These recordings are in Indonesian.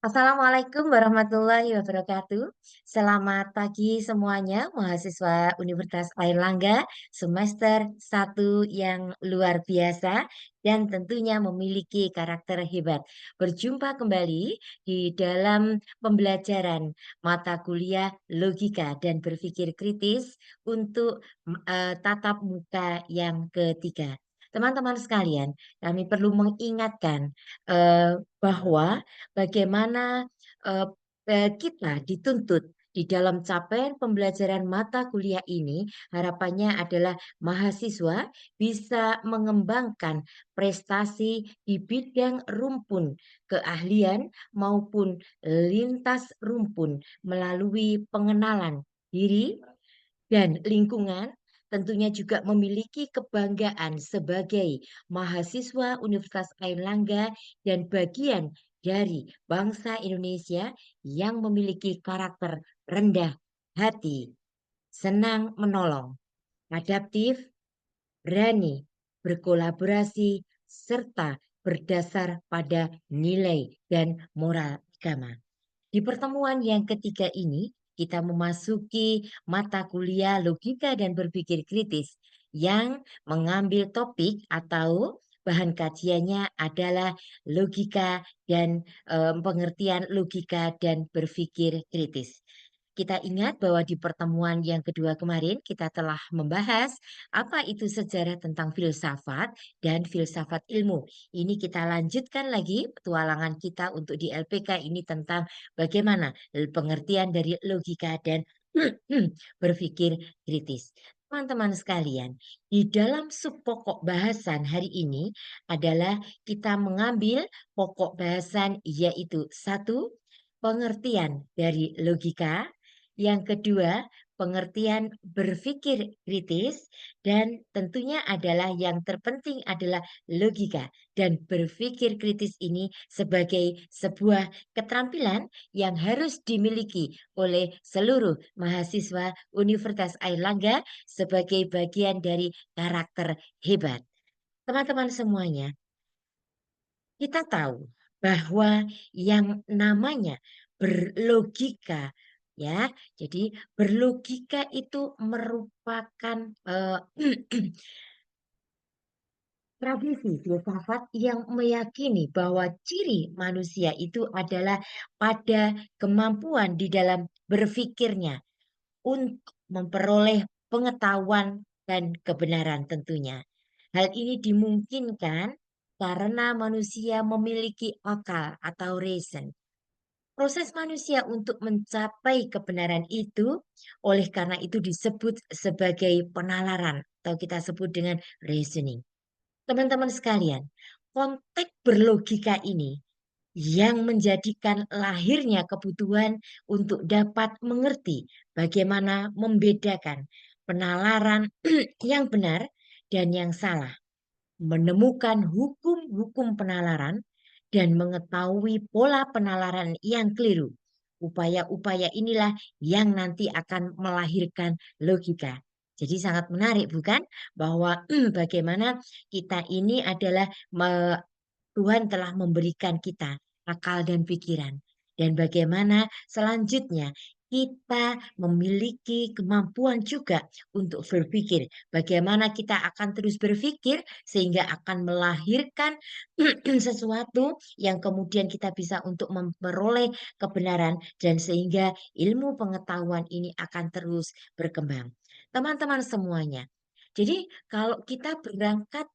Assalamualaikum warahmatullahi wabarakatuh. Selamat pagi semuanya, mahasiswa Universitas Airlangga semester 1 yang luar biasa dan tentunya memiliki karakter hebat. Berjumpa kembali di dalam pembelajaran mata kuliah logika dan berpikir kritis untuk tatap muka yang ketiga. Teman-teman sekalian, kami perlu mengingatkan bahwa bagaimana, eee kita dituntut di dalam capaian pembelajaran mata kuliah ini, harapannya adalah mahasiswa bisa mengembangkan prestasi di bidang rumpun keahlian maupun lintas rumpun melalui pengenalan diri dan lingkungan, tentunya juga memiliki kebanggaan sebagai mahasiswa Universitas Airlangga dan bagian dari bangsa Indonesia yang memiliki karakter rendah hati, senang menolong, adaptif, berani, berkolaborasi, serta berdasar pada nilai dan moral agama. Di pertemuan yang ketiga ini, kita memasuki mata kuliah logika dan berpikir kritis yang mengambil topik atau bahan kajiannya adalah logika dan pengertian logika dan berpikir kritis. Kita ingat bahwa di pertemuan yang kedua kemarin kita telah membahas apa itu sejarah tentang filsafat dan filsafat ilmu. Ini kita lanjutkan lagi petualangan kita untuk di LPK ini tentang bagaimana pengertian dari logika dan berpikir kritis. Teman-teman sekalian, di dalam sub pokok bahasan hari ini adalah kita mengambil pokok bahasan yaitu satu, pengertian dari logika, yang kedua, pengertian berpikir kritis, dan tentunya adalah yang terpenting adalah logika dan berpikir kritis ini sebagai sebuah keterampilan yang harus dimiliki oleh seluruh mahasiswa Universitas Airlangga sebagai bagian dari karakter hebat. Teman-teman semuanya, kita tahu bahwa yang namanya berlogika, ya, jadi berlogika itu merupakan tradisi filsafat yang meyakini bahwa ciri manusia itu adalah pada kemampuan di dalam berpikirnya untuk memperoleh pengetahuan dan kebenaran tentunya. Hal ini dimungkinkan karena manusia memiliki akal atau reason. Proses manusia untuk mencapai kebenaran itu, oleh karena itu disebut sebagai penalaran atau kita sebut dengan reasoning. Teman-teman sekalian, konteks berlogika ini yang menjadikan lahirnya kebutuhan untuk dapat mengerti bagaimana membedakan penalaran yang benar dan yang salah, menemukan hukum-hukum penalaran, dan mengetahui pola penalaran yang keliru. Upaya-upaya inilah yang nanti akan melahirkan logika. Jadi sangat menarik bukan? Bahwa bagaimana kita ini adalah Tuhan telah memberikan kita akal dan pikiran. Dan bagaimana selanjutnya kita memiliki kemampuan juga untuk berpikir. Bagaimana kita akan terus berpikir sehingga akan melahirkan sesuatu yang kemudian kita bisa untuk memperoleh kebenaran dan sehingga ilmu pengetahuan ini akan terus berkembang. Teman-teman semuanya, jadi kalau kita berangkat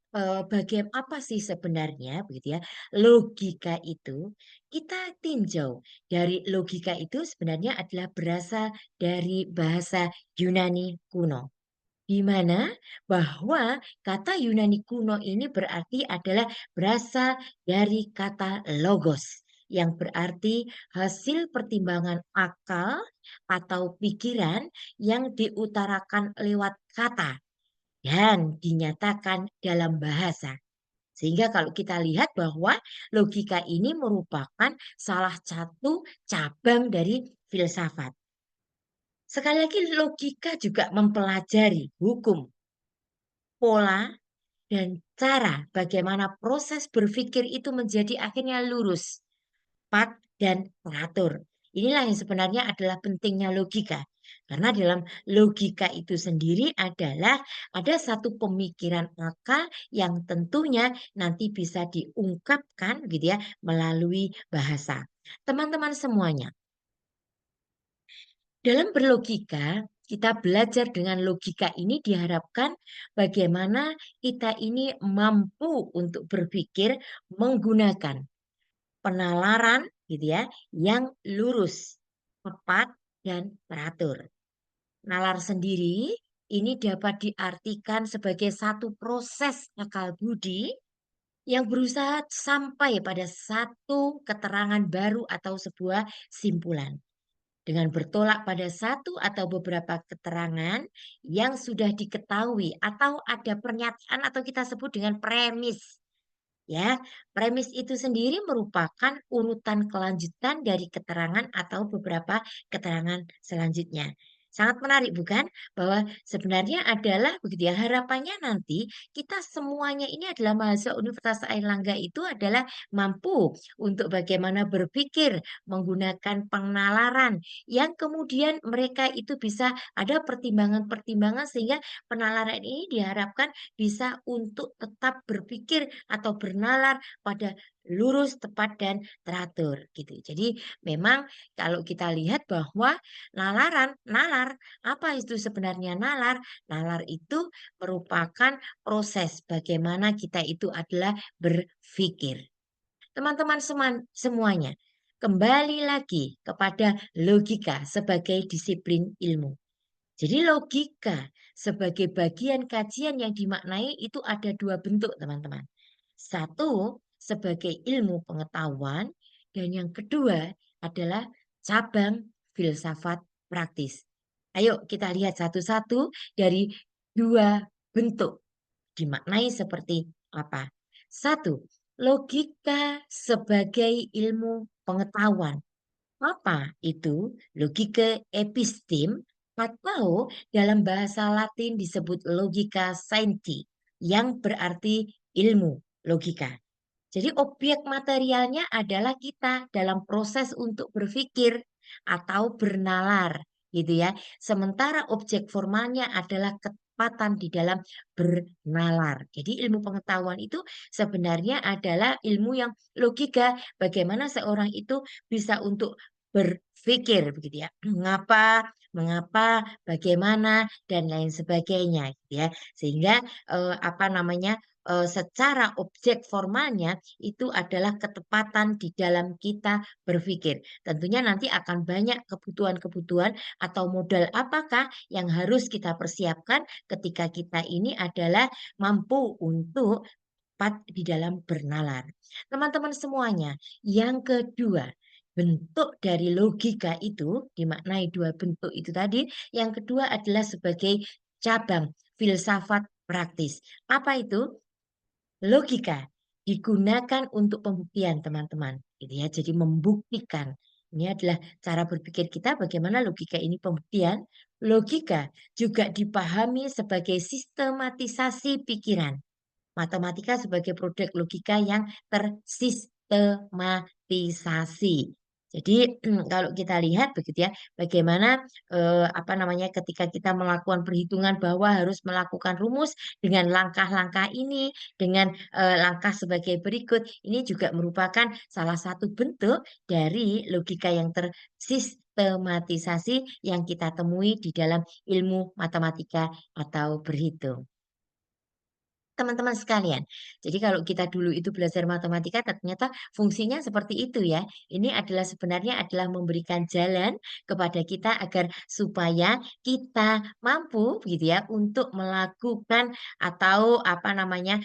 apa sih sebenarnya begitu ya, logika itu, kita tinjau dari logika itu sebenarnya adalah berasal dari bahasa Yunani kuno. Di mana bahwa kata Yunani kuno ini berarti adalah berasal dari kata logos yang berarti hasil pertimbangan akal atau pikiran yang diutarakan lewat kata dan dinyatakan dalam bahasa. Sehingga kalau kita lihat bahwa logika ini merupakan salah satu cabang dari filsafat. Sekali lagi logika juga mempelajari hukum, pola, dan cara bagaimana proses berpikir itu menjadi akhirnya lurus, tepat, dan teratur. Inilah yang sebenarnya adalah pentingnya logika. Karena dalam logika itu sendiri adalah ada satu pemikiran akal yang tentunya nanti bisa diungkapkan gitu ya melalui bahasa. Teman-teman semuanya, dalam berlogika, kita belajar dengan logika ini diharapkan bagaimana kita ini mampu untuk berpikir menggunakan penalaran gitu ya yang lurus, tepat dan teratur. Nalar sendiri ini dapat diartikan sebagai satu proses akal budi yang berusaha sampai pada satu keterangan baru atau sebuah simpulan dengan bertolak pada satu atau beberapa keterangan yang sudah diketahui atau ada pernyataan atau kita sebut dengan premis. Ya, premis itu sendiri merupakan urutan kelanjutan dari keterangan atau beberapa keterangan selanjutnya. Sangat menarik bukan? Bahwa sebenarnya adalah begitu ya, harapannya nanti kita semuanya ini adalah mahasiswa Universitas Airlangga itu adalah mampu untuk bagaimana berpikir menggunakan penalaran yang kemudian mereka itu bisa ada pertimbangan-pertimbangan sehingga penalaran ini diharapkan bisa untuk tetap berpikir atau bernalar pada lurus, tepat, dan teratur gitu. Jadi memang kalau kita lihat bahwa nalar, apa itu sebenarnya nalar? Nalar itu merupakan proses bagaimana kita itu adalah berpikir. Teman-teman semuanya, kembali lagi kepada logika sebagai disiplin ilmu. Jadi logika sebagai bagian kajian yang dimaknai itu ada dua bentuk teman-teman. Satu sebagai ilmu pengetahuan dan yang kedua adalah cabang filsafat praktis. Ayo kita lihat satu-satu dari dua bentuk dimaknai seperti apa. Satu, logika sebagai ilmu pengetahuan. Apa itu logika epistem atau dalam bahasa Latin disebut logika scienti yang berarti ilmu logika. Jadi objek materialnya adalah kita dalam proses untuk berpikir atau bernalar gitu ya. Sementara objek formalnya adalah ketepatan di dalam bernalar. Jadi ilmu pengetahuan itu sebenarnya adalah ilmu yang logika bagaimana seorang itu bisa untuk berpikir begitu ya. Mengapa, mengapa, bagaimana dan lain sebagainya gitu ya. Sehingga apa namanya secara objek formalnya itu adalah ketepatan di dalam kita berpikir. Tentunya nanti akan banyak kebutuhan-kebutuhan atau modal apakah yang harus kita persiapkan ketika kita ini adalah mampu untuk tepat di dalam bernalar. Teman-teman semuanya, yang kedua, bentuk dari logika itu dimaknai dua bentuk itu tadi. Yang kedua adalah sebagai cabang filsafat praktis. Apa itu? Logika digunakan untuk pembuktian, teman-teman. Gitu ya. Jadi membuktikan. Ini adalah cara berpikir kita bagaimana logika ini pembuktian. Logika juga dipahami sebagai sistematisasi pikiran. Matematika sebagai produk logika yang tersistematisasi. Jadi kalau kita lihat begitu ya, bagaimana apa namanya ketika kita melakukan perhitungan bahwa harus melakukan rumus dengan langkah-langkah ini, dengan langkah sebagai berikut, ini juga merupakan salah satu bentuk dari logika yang tersistematisasi yang kita temui di dalam ilmu matematika atau berhitung. Teman-teman sekalian, jadi kalau kita dulu itu belajar matematika ternyata fungsinya seperti itu ya. Ini adalah sebenarnya adalah memberikan jalan kepada kita agar supaya kita mampu gitu ya untuk melakukan atau apa namanya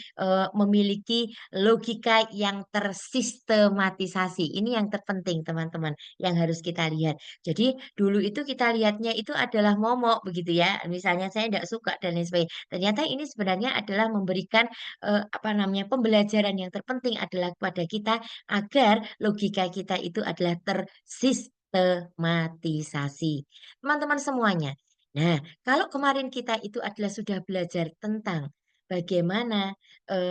memiliki logika yang tersistematisasi. Ini yang terpenting teman-teman yang harus kita lihat. Jadi dulu itu kita lihatnya itu adalah momok begitu ya. Misalnya saya tidak suka dan lain sebagainya. Ternyata ini sebenarnya adalah memberikan apa namanya pembelajaran yang terpenting adalah kepada kita agar logika kita itu adalah tersistematisasi. Teman-teman semuanya. Nah, kalau kemarin kita itu adalah sudah belajar tentang bagaimana,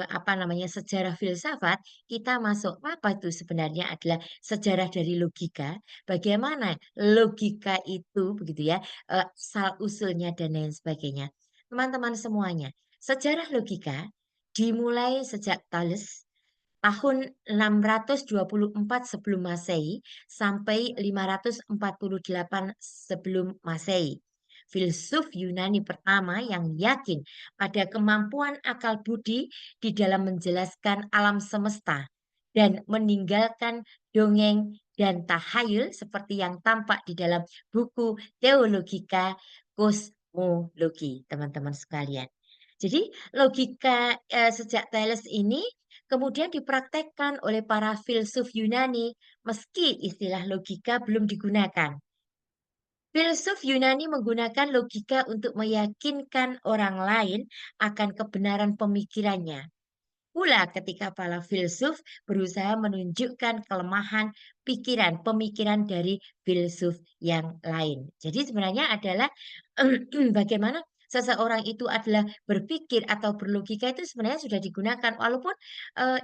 apa namanya, sejarah filsafat, kita masuk apa itu sebenarnya adalah sejarah dari logika, bagaimana logika itu begitu ya, asal-usulnya dan lain sebagainya. Teman-teman semuanya, sejarah logika dimulai sejak Thales tahun 624 sebelum Masehi sampai 548 sebelum Masehi. Filsuf Yunani pertama yang yakin pada kemampuan akal budi di dalam menjelaskan alam semesta dan meninggalkan dongeng dan tahayul seperti yang tampak di dalam buku Theologica Cosmologi, teman-teman sekalian. Jadi logika sejak Thales ini kemudian dipraktekkan oleh para filsuf Yunani meski istilah logika belum digunakan. Filsuf Yunani menggunakan logika untuk meyakinkan orang lain akan kebenaran pemikirannya. Pula ketika para filsuf berusaha menunjukkan kelemahan pemikiran dari filsuf yang lain. Jadi sebenarnya adalah bagaimana seseorang itu adalah berpikir atau berlogika itu sebenarnya sudah digunakan walaupun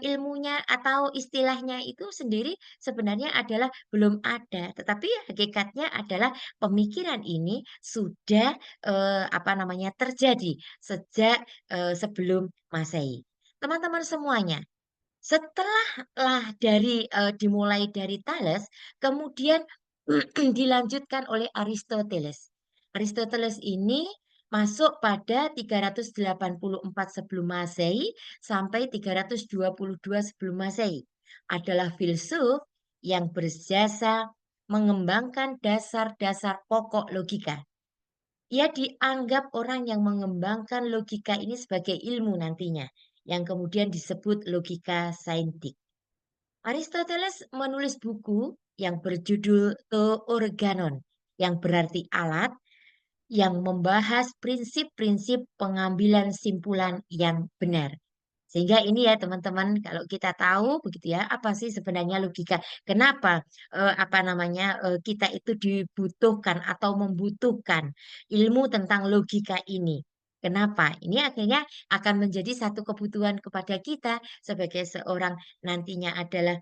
ilmunya atau istilahnya itu sendiri sebenarnya adalah belum ada, tetapi hakikatnya adalah pemikiran ini sudah apa namanya terjadi sejak sebelum Masehi. Teman-teman semuanya, setelahlah dari dimulai dari Thales, kemudian dilanjutkan oleh Aristoteles. Aristoteles ini masuk pada 384 sebelum Masehi sampai 322 sebelum Masehi. Adalah filsuf yang berjasa mengembangkan dasar-dasar pokok logika. Ia dianggap orang yang mengembangkan logika ini sebagai ilmu nantinya, yang kemudian disebut logika saintik. Aristoteles menulis buku yang berjudul The Organon, yang berarti alat, yang membahas prinsip-prinsip pengambilan simpulan yang benar. Sehingga ini ya teman-teman kalau kita tahu begitu ya apa sih sebenarnya logika. Kenapa apa namanya kita itu dibutuhkan atau membutuhkan ilmu tentang logika ini. Kenapa? Ini akhirnya akan menjadi satu kebutuhan kepada kita sebagai seorang nantinya adalah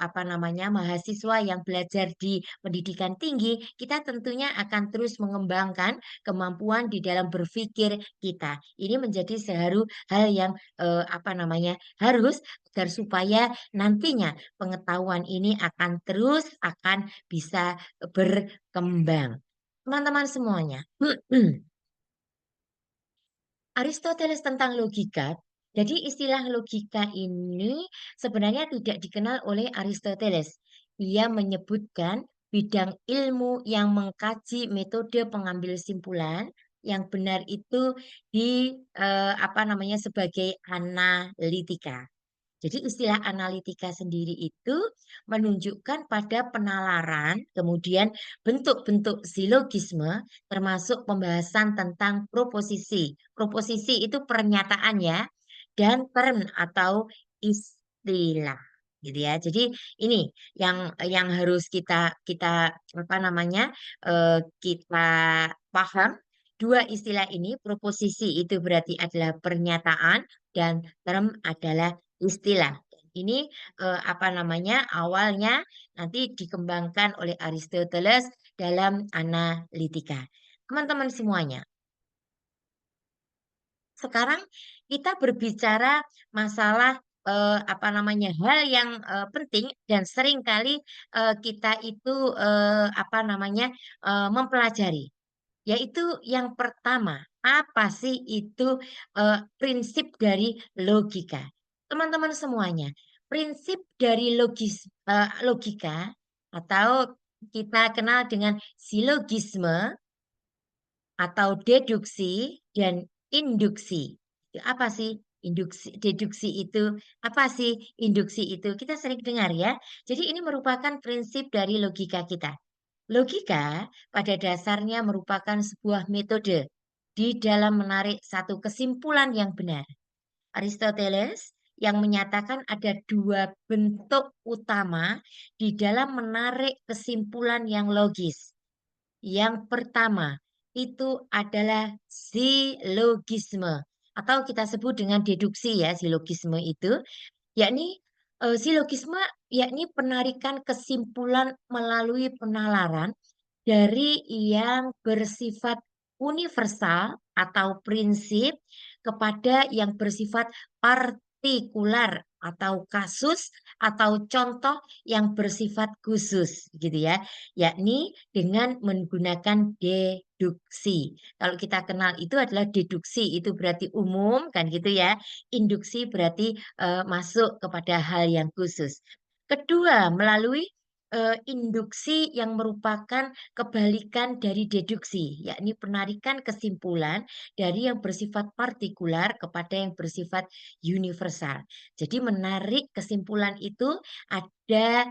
apa namanya mahasiswa yang belajar di pendidikan tinggi, kita tentunya akan terus mengembangkan kemampuan di dalam berpikir kita. Ini menjadi seharu hal yang apa namanya, harus agar supaya nantinya pengetahuan ini akan terus akan bisa berkembang. Teman-teman semuanya, Aristoteles tentang logika. Jadi istilah logika ini sebenarnya tidak dikenal oleh Aristoteles. Ia menyebutkan bidang ilmu yang mengkaji metode pengambil simpulan yang benar itu di apa namanya sebagai analitika. Jadi istilah analitika sendiri itu menunjukkan pada penalaran, kemudian bentuk-bentuk silogisme, termasuk pembahasan tentang proposisi. Proposisi itu pernyataan ya, dan term atau istilah. Gitu ya. Jadi ini yang harus kita kita apa namanya kita paham. Dua istilah ini, proposisi itu berarti adalah pernyataan dan term adalah istilah. Ini apa namanya? Awalnya nanti dikembangkan oleh Aristoteles dalam analitika. Teman-teman semuanya, sekarang kita berbicara masalah apa namanya? Hal yang penting dan seringkali kita itu apa namanya? Mempelajari, yaitu yang pertama, apa sih itu prinsip dari logika? Teman-teman semuanya, prinsip dari logika atau kita kenal dengan silogisme atau deduksi dan induksi. Itu apa sih? Deduksi itu apa sih? Induksi itu kita sering dengar ya. Jadi ini merupakan prinsip dari logika kita. Logika pada dasarnya merupakan sebuah metode di dalam menarik satu kesimpulan yang benar. Aristoteles yang menyatakan ada dua bentuk utama di dalam menarik kesimpulan yang logis. Yang pertama itu adalah silogisme atau kita sebut dengan deduksi ya, silogisme itu, yakni silogisme yakni penarikan kesimpulan melalui penalaran dari yang bersifat universal atau prinsip kepada yang bersifat partikular atau kasus atau contoh yang bersifat khusus gitu ya, yakni dengan menggunakan deduksi. Kalau kita kenal itu adalah deduksi itu berarti umum kan gitu ya. Induksi berarti masuk kepada hal yang khusus. Kedua, melalui induksi yang merupakan kebalikan dari deduksi, yakni penarikan kesimpulan dari yang bersifat partikular kepada yang bersifat universal. Jadi menarik kesimpulan itu ada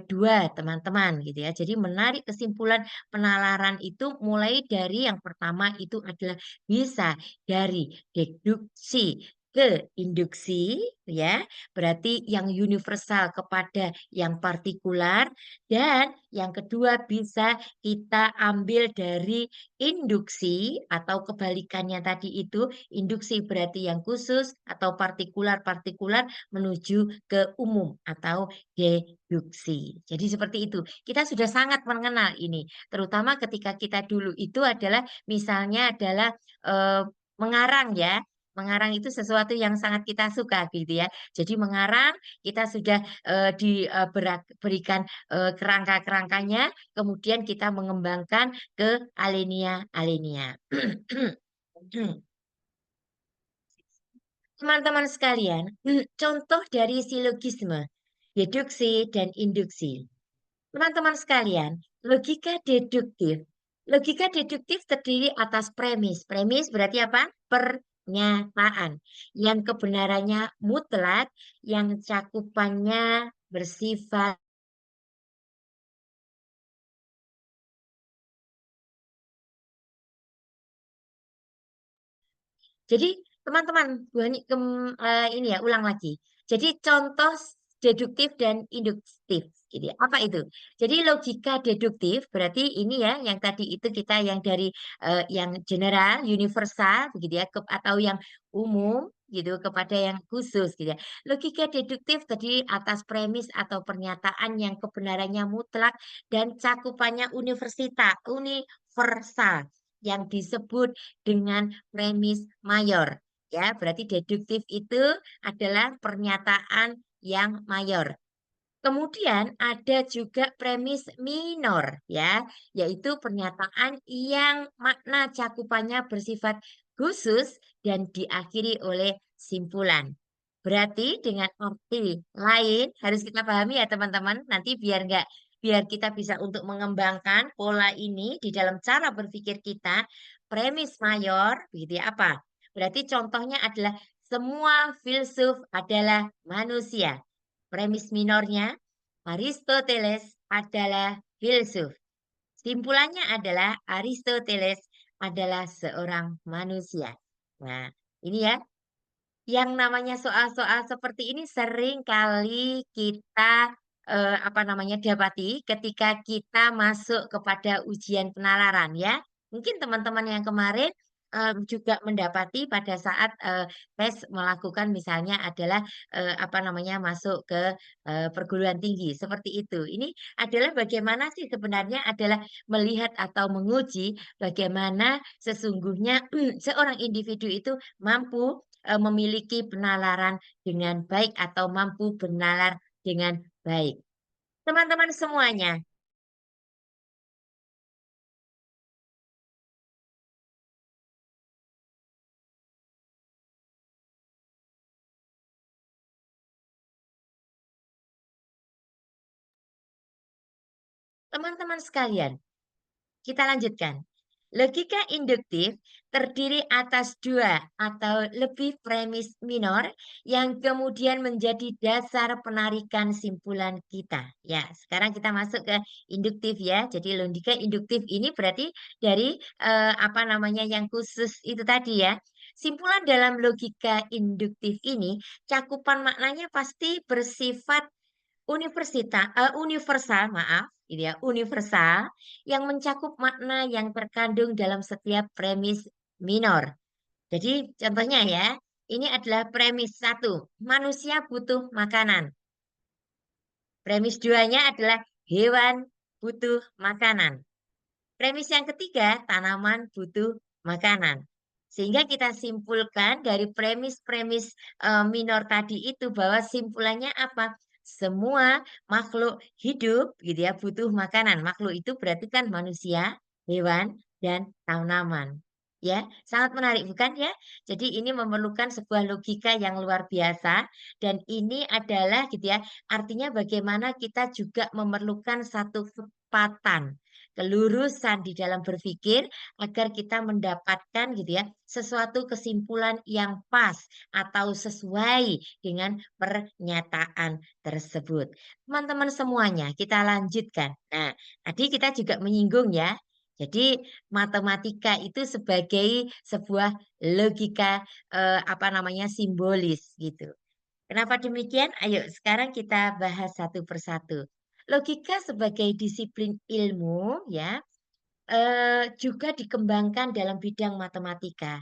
dua teman-teman gitu ya. Jadi menarik kesimpulan penalaran itu mulai dari yang pertama itu adalah bisa dari deduksi ke induksi ya, berarti yang universal kepada yang partikular, dan yang kedua bisa kita ambil dari induksi atau kebalikannya tadi itu, induksi berarti yang khusus atau partikular-partikular menuju ke umum atau deduksi. Jadi seperti itu. Kita sudah sangat mengenal ini, terutama ketika kita dulu itu adalah misalnya adalah mengarang ya. Mengarang itu sesuatu yang sangat kita suka gitu ya. Jadi mengarang kita sudah berikan kerangka-kerangkanya, kemudian kita mengembangkan ke alinea-alinea. Teman-teman sekalian, contoh dari silogisme, deduksi dan induksi. Teman-teman sekalian, logika deduktif. Logika deduktif terdiri atas premis. Premis berarti apa? Pernyataan. Yang kebenarannya mutlak, yang cakupannya bersifat. Jadi teman-teman, ini ya ulang lagi. Jadi contoh deduktif dan induktif. Gitu ya. Apa itu? Jadi logika deduktif berarti ini ya yang tadi itu kita yang dari yang general, universal begitu ya atau yang umum gitu kepada yang khusus gitu ya. Logika deduktif tadi atas premis atau pernyataan yang kebenarannya mutlak dan cakupannya universal yang disebut dengan premis mayor. Ya, berarti deduktif itu adalah pernyataan yang mayor. Kemudian ada juga premis minor ya, yaitu pernyataan yang makna cakupannya bersifat khusus dan diakhiri oleh simpulan. Berarti dengan arti lain harus kita pahami ya teman-teman, nanti biar kita bisa untuk mengembangkan pola ini di dalam cara berpikir kita, premis mayor begitu ya apa? Berarti contohnya adalah semua filsuf adalah manusia. Premis minornya, Aristoteles adalah filsuf. Simpulannya adalah Aristoteles adalah seorang manusia. Nah, ini ya, yang namanya soal-soal seperti ini sering kali kita apa namanya dapati ketika kita masuk kepada ujian penalaran ya. Mungkin teman-teman yang kemarin juga mendapati pada saat tes melakukan misalnya adalah apa namanya masuk ke perguruan tinggi seperti itu. Ini adalah bagaimana sih sebenarnya adalah melihat atau menguji bagaimana sesungguhnya seorang individu itu mampu memiliki penalaran dengan baik atau mampu bernalar dengan baik. Teman-teman semuanya, teman-teman sekalian, kita lanjutkan. Logika induktif terdiri atas dua atau lebih premis minor yang kemudian menjadi dasar penarikan simpulan kita. Ya, sekarang kita masuk ke induktif ya. Jadi logika induktif ini berarti dari apa namanya yang khusus itu tadi ya. Simpulan dalam logika induktif ini cakupan maknanya pasti bersifat universal, maaf, gitu ya, universal yang mencakup makna yang terkandung dalam setiap premis minor. Jadi contohnya ya, ini adalah premis satu, manusia butuh makanan. Premis duanya adalah hewan butuh makanan. Premis yang ketiga, tanaman butuh makanan. Sehingga kita simpulkan dari premis-premis minor tadi itu bahwa simpulannya apa? Semua makhluk hidup gitu ya butuh makanan. Makhluk itu berarti kan manusia, hewan, dan tanaman. Ya, sangat menarik bukan ya? Jadi ini memerlukan sebuah logika yang luar biasa dan ini adalah gitu ya. Artinya bagaimana kita juga memerlukan satu kecepatan, kelurusan di dalam berpikir agar kita mendapatkan gitu ya sesuatu kesimpulan yang pas atau sesuai dengan pernyataan tersebut. Teman-teman semuanya, kita lanjutkan. Nah, tadi kita juga menyinggung ya. Jadi matematika itu sebagai sebuah logika apa namanya simbolis gitu. Kenapa demikian? Ayo sekarang kita bahas satu persatu. Logika sebagai disiplin ilmu ya juga dikembangkan dalam bidang matematika.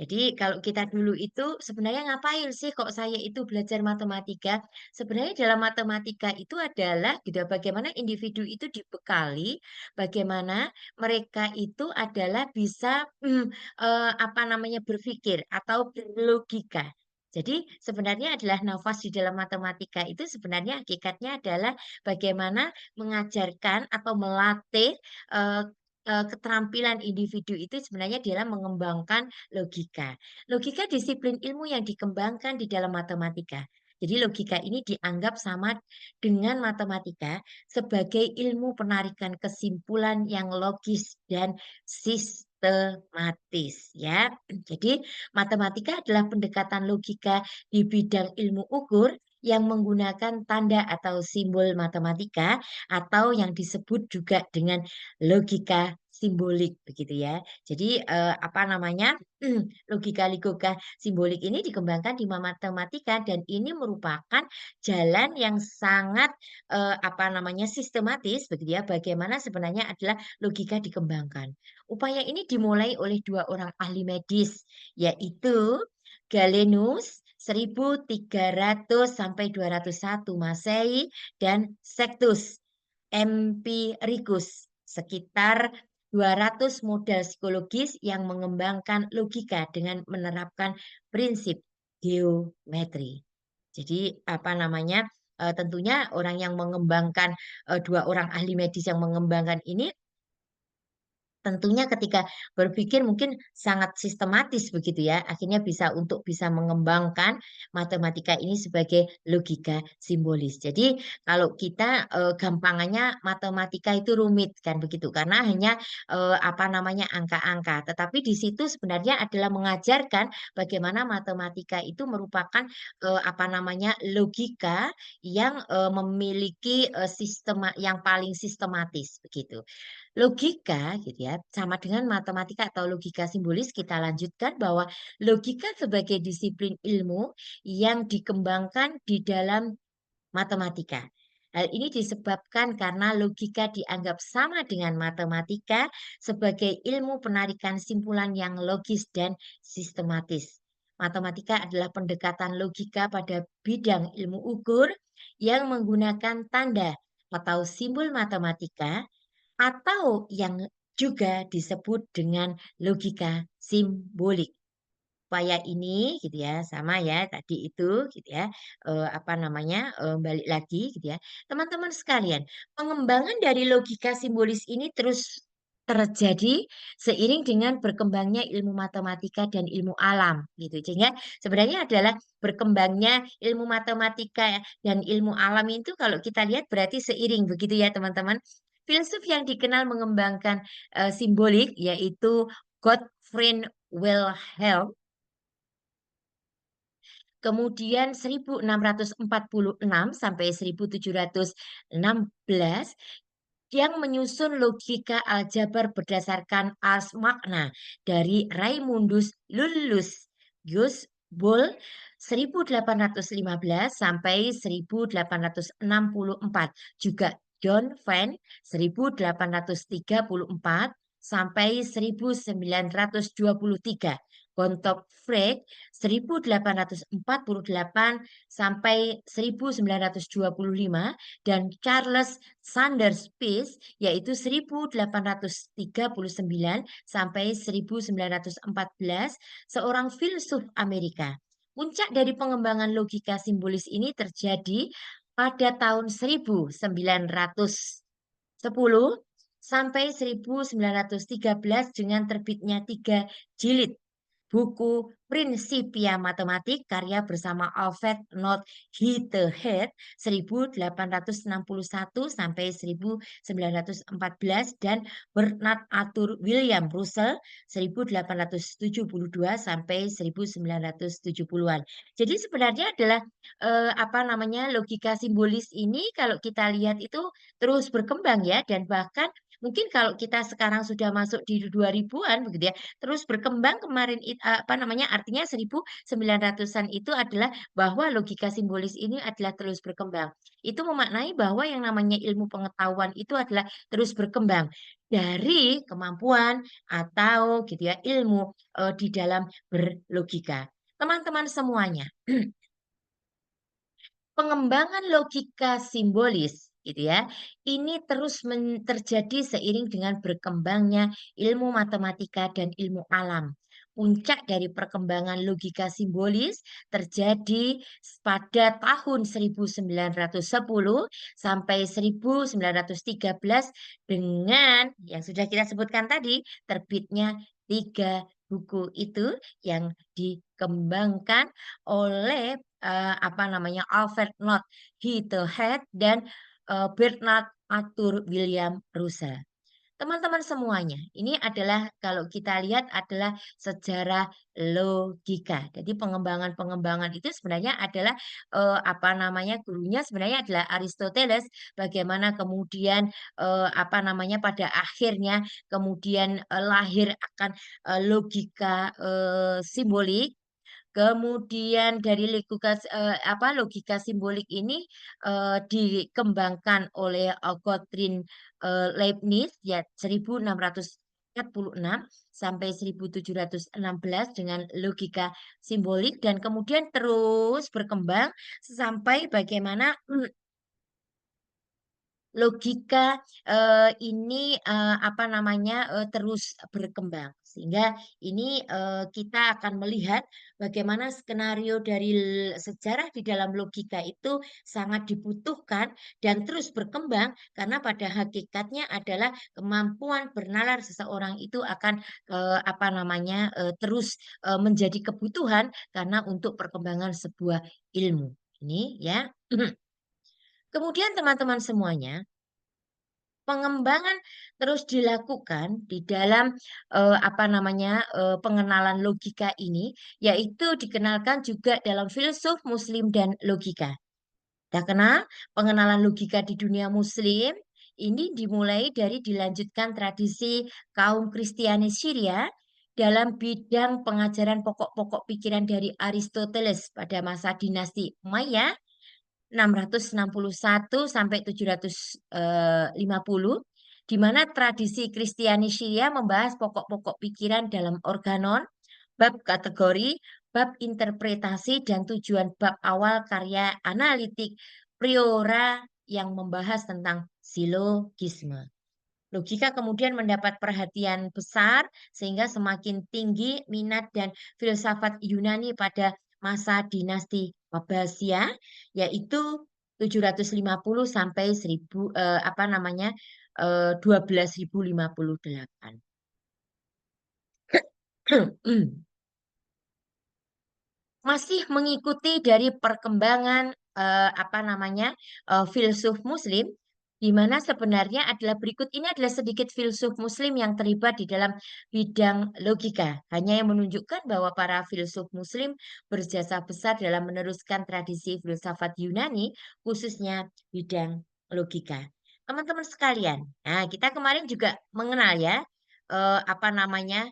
Jadi kalau kita dulu itu sebenarnya ngapain sih kok saya itu belajar matematika? Sebenarnya dalam matematika itu adalah gitu bagaimana individu itu dibekali, bagaimana mereka itu adalah bisa apa namanya berpikir atau berlogika. Jadi sebenarnya adalah nafas di dalam matematika itu sebenarnya hakikatnya adalah bagaimana mengajarkan atau melatih eh, keterampilan individu itu sebenarnya adalah mengembangkan logika. Logika disiplin ilmu yang dikembangkan di dalam matematika. Jadi logika ini dianggap sama dengan matematika sebagai ilmu penarikan kesimpulan yang logis dan sistematis ya. Jadi matematika adalah pendekatan logika di bidang ilmu ukur yang menggunakan tanda atau simbol matematika atau yang disebut juga dengan logika simbolik begitu ya. Jadi apa namanya logika-logika simbolik ini dikembangkan di matematika dan ini merupakan jalan yang sangat apa namanya sistematis begitu ya. Bagaimana sebenarnya adalah logika dikembangkan. Upaya ini dimulai oleh dua orang ahli medis yaitu Galenus 1300 sampai 201 Masehi dan Sextus Empiricus sekitar 200 model psikologis yang mengembangkan logika dengan menerapkan prinsip geometri. Jadi apa namanya? Tentunya orang yang mengembangkan dua orang ahli medis yang mengembangkan ini tentunya ketika berpikir mungkin sangat sistematis begitu ya. Akhirnya bisa untuk bisa mengembangkan matematika ini sebagai logika simbolis. Jadi kalau kita gampangannya matematika itu rumit kan begitu karena hanya apa namanya angka-angka. Tetapi di situ sebenarnya adalah mengajarkan bagaimana matematika itu merupakan apa namanya logika yang memiliki sistem yang paling sistematis begitu. Logika gitu ya, sama dengan matematika atau logika simbolis kita lanjutkan bahwa logika sebagai disiplin ilmu yang dikembangkan di dalam matematika. Hal ini disebabkan karena logika dianggap sama dengan matematika sebagai ilmu penarikan simpulan yang logis dan sistematis. Matematika adalah pendekatan logika pada bidang ilmu ukur yang menggunakan tanda atau simbol matematika atau yang juga disebut dengan logika simbolik. Upaya ini gitu ya, sama ya tadi itu gitu ya, apa namanya, balik lagi gitu ya. Teman-teman sekalian, pengembangan dari logika simbolis ini terus terjadi seiring dengan berkembangnya ilmu matematika dan ilmu alam gitu. Sehingga sebenarnya adalah berkembangnya ilmu matematika dan ilmu alam itu kalau kita lihat berarti seiring begitu ya teman-teman. Filsuf yang dikenal mengembangkan simbolik yaitu Gottfried Wilhelm. Kemudian 1646 sampai 1716 yang menyusun logika aljabar berdasarkan ars magna dari Raimundus Lullius Bull 1815 sampai 1864. Juga John Venn 1834 sampai 1923. Gontopfried 1848 sampai 1925 dan Charles Sanders Peirce yaitu 1839 sampai 1914, seorang filsuf Amerika. Puncak dari pengembangan logika simbolis ini terjadi pada tahun 1910 sampai 1913 dengan terbitnya 3 jilid buku Principia Matematik karya bersama Alfred North Whitehead 1861 sampai 1914 dan Bernard Arthur William Russell 1872 sampai 1970-an. Jadi sebenarnya adalah apa namanya logika simbolis ini kalau kita lihat itu terus berkembang ya, dan bahkan mungkin kalau kita sekarang sudah masuk di 2000-an begitu ya, terus berkembang kemarin apa namanya, artinya 1900-an itu adalah bahwa logika simbolis ini adalah terus berkembang. Itu memaknai bahwa yang namanya ilmu pengetahuan itu adalah terus berkembang dari kemampuan atau gitu ya ilmu di dalam berlogika. Teman-teman semuanya, pengembangan logika simbolis gitu ya. Ini terus terjadi seiring dengan berkembangnya ilmu matematika dan ilmu alam. Puncak dari perkembangan logika simbolis terjadi pada tahun 1910 sampai 1913 dengan yang sudah kita sebutkan tadi, terbitnya 3 buku itu yang dikembangkan oleh apa namanya, Alfred North Whitehead dan Bernard Arthur William Russell. Teman-teman semuanya, ini adalah kalau kita lihat adalah sejarah logika. Jadi pengembangan-pengembangan itu sebenarnya adalah apa namanya, gurunya sebenarnya adalah Aristoteles. Bagaimana kemudian apa namanya pada akhirnya kemudian lahir akan logika simbolik. Kemudian dari logika simbolik ini dikembangkan oleh Gottfried Leibniz ya 1646 sampai 1716 dengan logika simbolik, dan kemudian terus berkembang sampai bagaimana logika ini apa namanya terus berkembang, sehingga ini kita akan melihat bagaimana skenario dari sejarah di dalam logika itu sangat dibutuhkan dan terus berkembang karena pada hakikatnya adalah kemampuan bernalar seseorang itu akan apa namanya terus menjadi kebutuhan karena untuk perkembangan sebuah ilmu ini ya. Kemudian teman-teman semuanya, pengembangan terus dilakukan di dalam apa namanya pengenalan logika ini, yaitu dikenalkan juga dalam filsuf Muslim dan logika. Kita kenal pengenalan logika di dunia Muslim ini dimulai dari dilanjutkan tradisi kaum Kristiani Syria dalam bidang pengajaran pokok-pokok pikiran dari Aristoteles pada masa dinasti Umayyah 661 sampai 750, di mana tradisi Kristiani Syria membahas pokok-pokok pikiran dalam organon, bab kategori, bab interpretasi, dan tujuan bab awal karya analitik Priora yang membahas tentang silogisme. Logika kemudian mendapat perhatian besar sehingga semakin tinggi minat dan filsafat Yunani pada masa dinasti Abbasiyah, yaitu 750 sampai 1000 apa namanya 12.058. Masih mengikuti dari perkembangan apa namanya filsuf Muslim, di mana sebenarnya adalah berikut ini adalah sedikit filsuf Muslim yang terlibat di dalam bidang logika. Hanya yang menunjukkan bahwa para filsuf Muslim berjasa besar dalam meneruskan tradisi filsafat Yunani, khususnya bidang logika. Teman-teman sekalian, nah kita kemarin juga mengenal ya apa namanya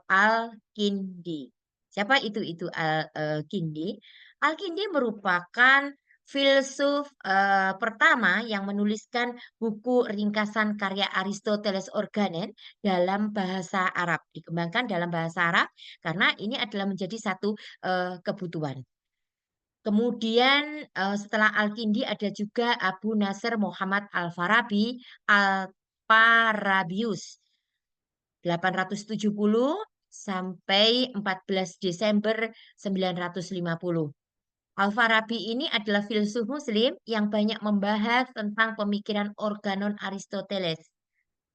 Al-Kindi. Siapa itu Al-Kindi? Al-Kindi merupakan filsuf pertama yang menuliskan buku ringkasan karya Aristoteles Organen dalam bahasa Arab, dikembangkan dalam bahasa Arab karena ini adalah menjadi satu kebutuhan. Kemudian setelah Al-Kindi ada juga Abu Nasr Muhammad Al-Farabi Al-Farabius 870 sampai 14 Desember 950. Al-Farabi ini adalah filsuf muslim yang banyak membahas tentang pemikiran organon Aristoteles.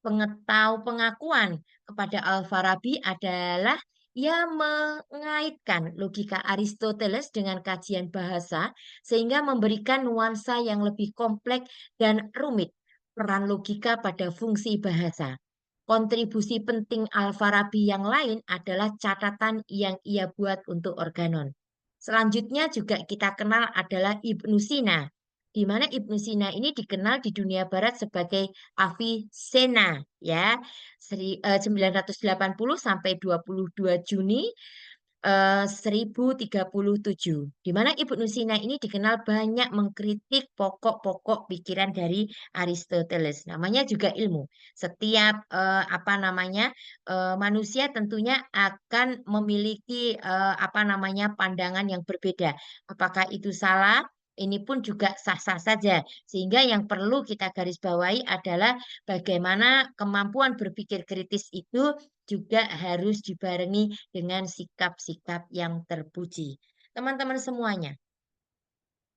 Pengakuan kepada Al-Farabi adalah ia mengaitkan logika Aristoteles dengan kajian bahasa sehingga memberikan nuansa yang lebih kompleks dan rumit peran logika pada fungsi bahasa. Kontribusi penting Al-Farabi yang lain adalah catatan yang ia buat untuk organon. Selanjutnya juga kita kenal adalah Ibnu Sina, di mana Ibnu Sina ini dikenal di dunia barat sebagai Avicenna ya. 980 sampai 22 Juni 1037. Di mana Ibnu Sina ini dikenal banyak mengkritik pokok-pokok pikiran dari Aristoteles. Namanya juga ilmu. Setiap manusia tentunya akan memiliki pandangan yang berbeda. Apakah itu salah? Ini pun juga sah-sah saja. Sehingga yang perlu kita garis bawahi adalah bagaimana kemampuan berpikir kritis itu juga harus dibarengi dengan sikap-sikap yang terpuji. Teman-teman semuanya,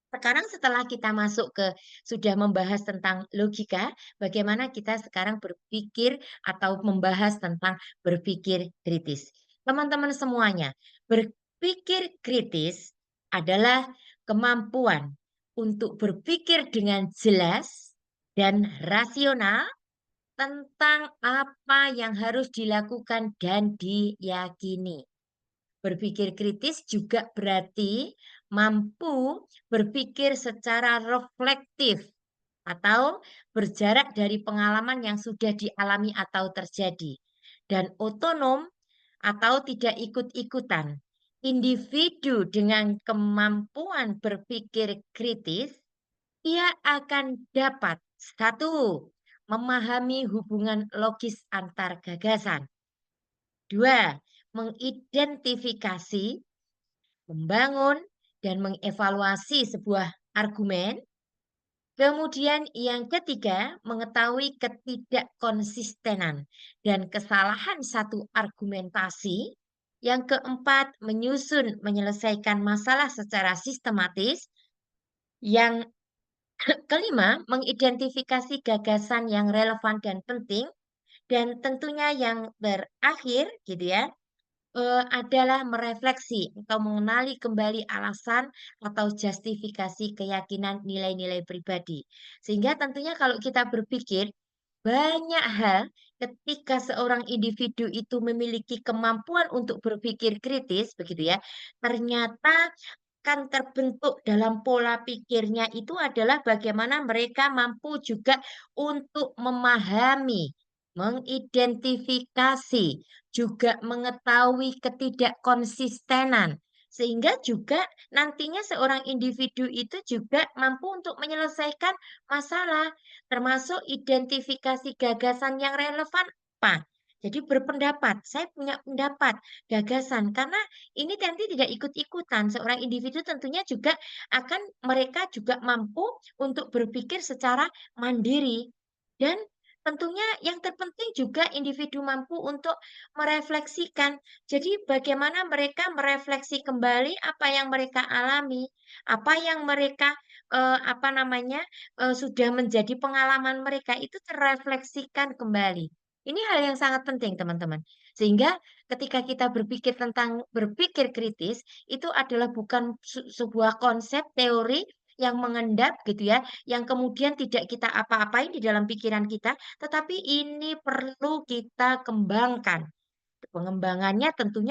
sekarang setelah kita masuk ke sudah membahas tentang logika, bagaimana kita sekarang berpikir atau membahas tentang berpikir kritis. Teman-teman semuanya, berpikir kritis adalah kemampuan untuk berpikir dengan jelas dan rasional tentang apa yang harus dilakukan dan diyakini. Berpikir kritis juga berarti mampu berpikir secara reflektif atau berjarak dari pengalaman yang sudah dialami atau terjadi, dan otonom atau tidak ikut-ikutan. Individu dengan kemampuan berpikir kritis, ia akan dapat satu, memahami hubungan logis antar gagasan. Dua, mengidentifikasi, membangun, dan mengevaluasi sebuah argumen. Kemudian yang ketiga, mengetahui ketidakkonsistenan dan kesalahan satu argumentasi. Yang keempat, menyelesaikan masalah secara sistematis. Yang kelima, mengidentifikasi gagasan yang relevan dan penting. Dan tentunya yang terakhir gitu ya, adalah merefleksi atau mengenali kembali alasan atau justifikasi keyakinan nilai-nilai pribadi. Sehingga tentunya kalau kita berpikir banyak hal ketika seorang individu itu memiliki kemampuan untuk berpikir kritis begitu ya, ternyata kan terbentuk dalam pola pikirnya itu adalah bagaimana mereka mampu juga untuk memahami, mengidentifikasi, juga mengetahui ketidakkonsistenan. Sehingga juga nantinya seorang individu itu juga mampu untuk menyelesaikan masalah, termasuk identifikasi gagasan yang relevan apa. Jadi berpendapat, saya punya pendapat, gagasan, karena ini nanti tidak ikut-ikutan. Seorang individu tentunya juga mereka juga mampu untuk berpikir secara mandiri. Dan tentunya yang terpenting juga individu mampu untuk merefleksikan. Jadi bagaimana mereka merefleksi kembali apa yang mereka alami, apa yang mereka sudah menjadi pengalaman mereka itu terrefleksikan kembali. Ini hal yang sangat penting, teman-teman. Sehingga ketika kita berpikir tentang berpikir kritis, itu adalah bukan sebuah konsep teori yang mengendap gitu ya, yang kemudian tidak kita apa-apain di dalam pikiran kita, tetapi ini perlu kita kembangkan. Pengembangannya tentunya